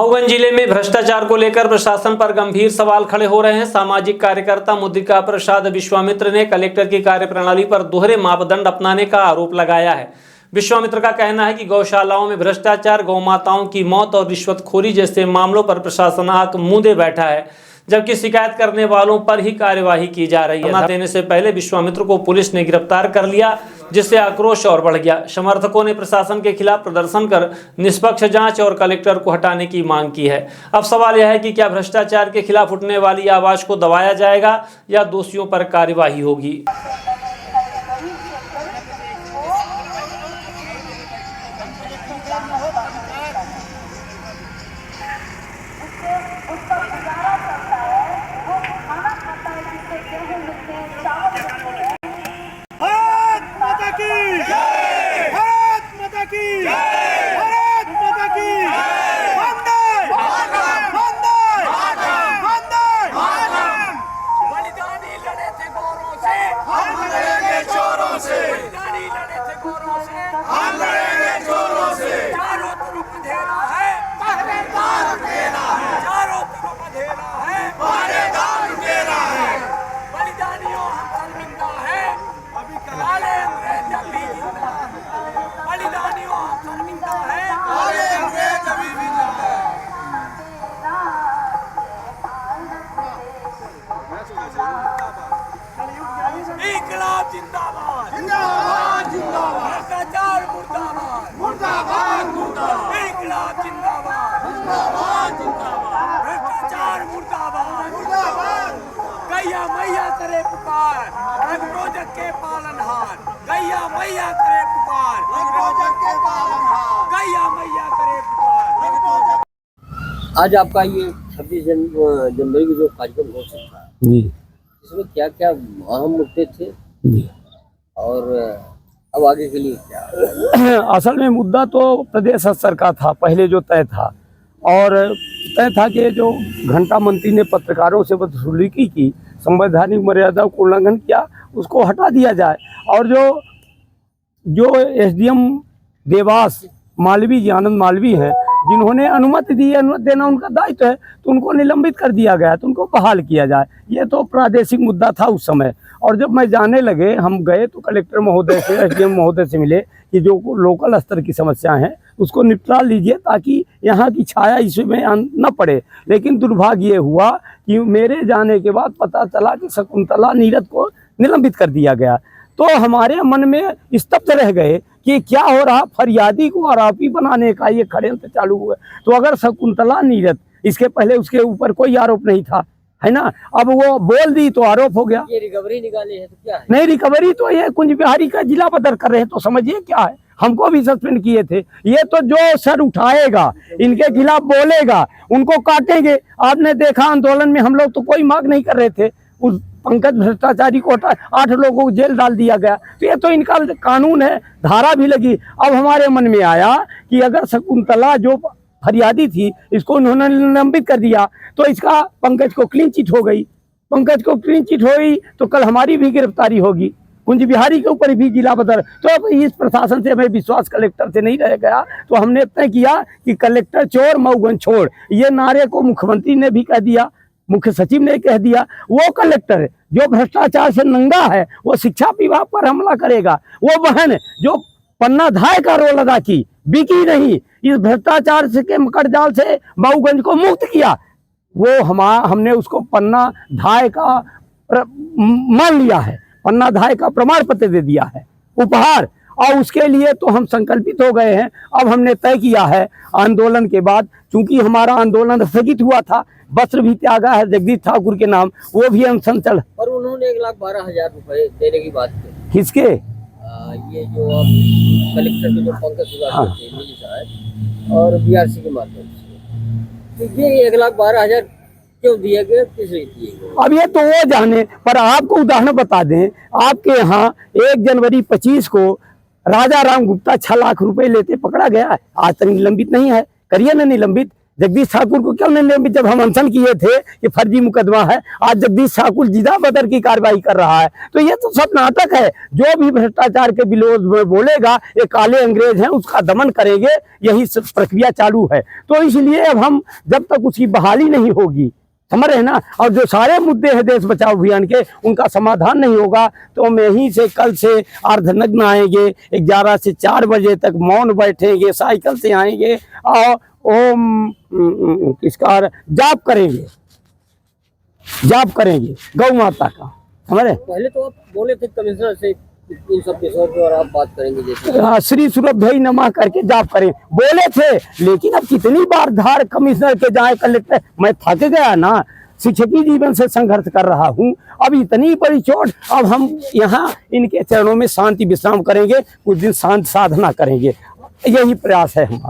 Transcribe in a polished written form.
मऊगंज जिले में भ्रष्टाचार को लेकर प्रशासन पर गंभीर सवाल खड़े हो रहे हैं। सामाजिक कार्यकर्ता मुद्रिका प्रसाद विश्वामित्र ने कलेक्टर की कार्यप्रणाली पर दोहरे मापदंड अपनाने का आरोप लगाया है। विश्वामित्र का कहना है कि गौशालाओं में भ्रष्टाचार, गौमाताओं की मौत और रिश्वतखोरी जैसे मामलों पर प्रशासन आंख मूंदे बैठा है, जबकि शिकायत करने वालों पर ही कार्यवाही की जा रही है। देने से पहले विश्वामित्र को पुलिस ने गिरफ्तार कर लिया, जिससे आक्रोश और बढ़ गया। समर्थकों ने प्रशासन के खिलाफ प्रदर्शन कर निष्पक्ष जांच और कलेक्टर को हटाने की मांग की है। अब सवाल यह है कि क्या भ्रष्टाचार के खिलाफ उठने वाली आवाज को दबाया जाएगा या दोषियों पर कार्यवाही होगी। इंकलाब जिंदाबाद जिंदाबाद जिंदाबाद, भ्रष्टाचार मुर्दाबाद मुर्दाबाद मुर्दाबाद, इंकलाब जिंदाबाद जिंदाबाद जिंदाबाद, भ्रष्टाचार मुर्दाबाद मुर्दाबाद। गैया मैया करे पुकार, रंग प्रोजेक्ट के पालनहार, गैया मैया करे पुकार, रंग प्रोजेक्ट के पालनहार, गैया मैया करे पुकार, रंग प्रोजेक्ट। आज आपका ये 26 जनवरी को जो कार्यक्रम घोषित था जी, इसमें क्या क्या अहम मुद्दे थे और अब आगे के लिए क्या? असल में मुद्दा तो प्रदेश स्तर का था, पहले जो तय था, और तय था कि जो घंटा मंत्री ने पत्रकारों से वसूली की संवैधानिक मर्यादा को उल्लंघन किया, उसको हटा दिया जाए। और जो एसडीएम देवास मालवी जी, आनंद मालवी हैं, जिन्होंने अनुमति दी है, अनुमति देना उनका दायित्व है, तो उनको निलंबित कर दिया गया, तो उनको बहाल किया जाए। ये तो प्रादेशिक मुद्दा था उस समय। और जब मैं जाने लगे, हम गए तो कलेक्टर महोदय से, एसडीएम महोदय से मिले कि जो लोकल स्तर की समस्याएं हैं उसको निपटा लीजिए ताकि यहाँ की छाया इसमें न पड़े। लेकिन दुर्भाग्य ये हुआ कि मेरे जाने के बाद पता चला कि शकुंतला नीरद को निलंबित कर दिया गया। तो हमारे मन में स्तब्ध रह गए कि क्या हो रहा। फरियादी को आरोपी बनाने का ये षड्यंत्र चालू हुआ। तो अगर शकुंतला नीरद, इसके पहले उसके ऊपर कोई आरोप नहीं था, है ना, अब वो बोल दी तो आरोप हो गया। ये रिकवरी निकाली है तो क्या है? नहीं, रिकवरी तो ये कुंज बिहारी का जिला बदर कर रहे हैं, तो समझिए क्या है। हमको भी सस्पेंड किए थे। ये तो जो सर उठाएगा, इनके खिलाफ बोलेगा, उनको काटेंगे। आपने देखा आंदोलन में हम लोग तो कोई मांग नहीं कर रहे थे, उस पंकज भ्रष्टाचारी को 8 लोगों को जेल डाल दिया गया। तो ये तो इनका कानून है, धारा भी लगी। अब हमारे मन में आया कि अगर शकुंतला जो फरियादी थी, इसको उन्होंने निलंबित कर दिया, तो इसका पंकज को क्लीन चिट हो गई। पंकज को क्लीन चिट हो गई तो कल हमारी भी गिरफ्तारी होगी, कुंज बिहारी के ऊपर भी जिला बदर। तो अब इस प्रशासन से हमें विश्वास कलेक्टर से नहीं रह गया, तो हमने तय किया कि कलेक्टर चोर मऊगंज छोड़, ये नारे को मुख्यमंत्री ने भी कह दिया, मुख्य सचिव ने कह दिया। वो कलेक्टर जो भ्रष्टाचार से नंगा है, वो शिक्षा विभाग पर हमला करेगा। वो बहन जो पन्ना धाय का रोल अदा की, बिकी नहीं, इस भ्रष्टाचार से के मकर जाल से मऊगंज को मुक्त किया, वो हमने उसको पन्ना धाय का मान लिया है, पन्ना धाय का प्रमाण पत्र दे दिया है, उपहार। और उसके लिए तो हम संकल्पित हो गए हैं। अब हमने तय किया है आंदोलन के बाद, चूंकि हमारा आंदोलन स्थगित हुआ था, वस्त्र भी त्यागा है जगदीश ठाकुर के नाम, वो भी अनशन चल। और उन्होंने 1,12,000 रुपए देने की बात की। किसके? ये जो अब कलेक्टर के जो पंकज साहब और बीआरसी के माध्यम से, तो ये 1,12,000 क्यों दिया गया, किस लिए दिए गए? अब ये तो वो जाने। पर आपको उदाहरण बता दें, आपके यहाँ 1 जनवरी 25 को राजा राम गुप्ता 6 लाख रुपए लेते पकड़ा गया है, आज तक निलंबित नहीं है। करिए ना निलंबित, जगदीश ठाकुर को क्यों नहीं, जब हम अनशन किए थे कि फर्जी मुकदमा है, आज जगदीश ठाकुर जिला बदर की कार्रवाई कर रहा है। तो ये तो सब नाटक है। जो भी भ्रष्टाचार के विरोध में बोलेगा, ये काले अंग्रेज हैं, उसका दमन करेंगे, यही सब प्रक्रिया चालू है। तो इसलिए अब हम जब तक उसकी बहाली नहीं होगी, समझ रहे ना, और जो सारे मुद्दे हैं देश बचाओ अभियान के, उनका समाधान नहीं होगा, तो हम यहीं से कल से अर्धनग्न आएंगे, 11 से 4 बजे तक मौन बैठेंगे, साइकिल से आएंगे और ओम किसका जाप करेंगे गौ माता का। समझ रहे? पहले तो आप बोले थे कमिश्नर से इन सब विषयों पर आप बात करेंगे, जैसे श्री सुरभ्य नमः करके जाप करें बोले थे, लेकिन अब कितनी बार धार कमिश्नर के जाए, कलेक्टर, मैं थक गया ना, शिक्षकी जीवन से संघर्ष कर रहा हूँ, अब इतनी बड़ी चोट। अब हम यहाँ इनके चरणों में शांति विश्राम करेंगे, कुछ दिन शांत साधना करेंगे, यही प्रयास है हमारा।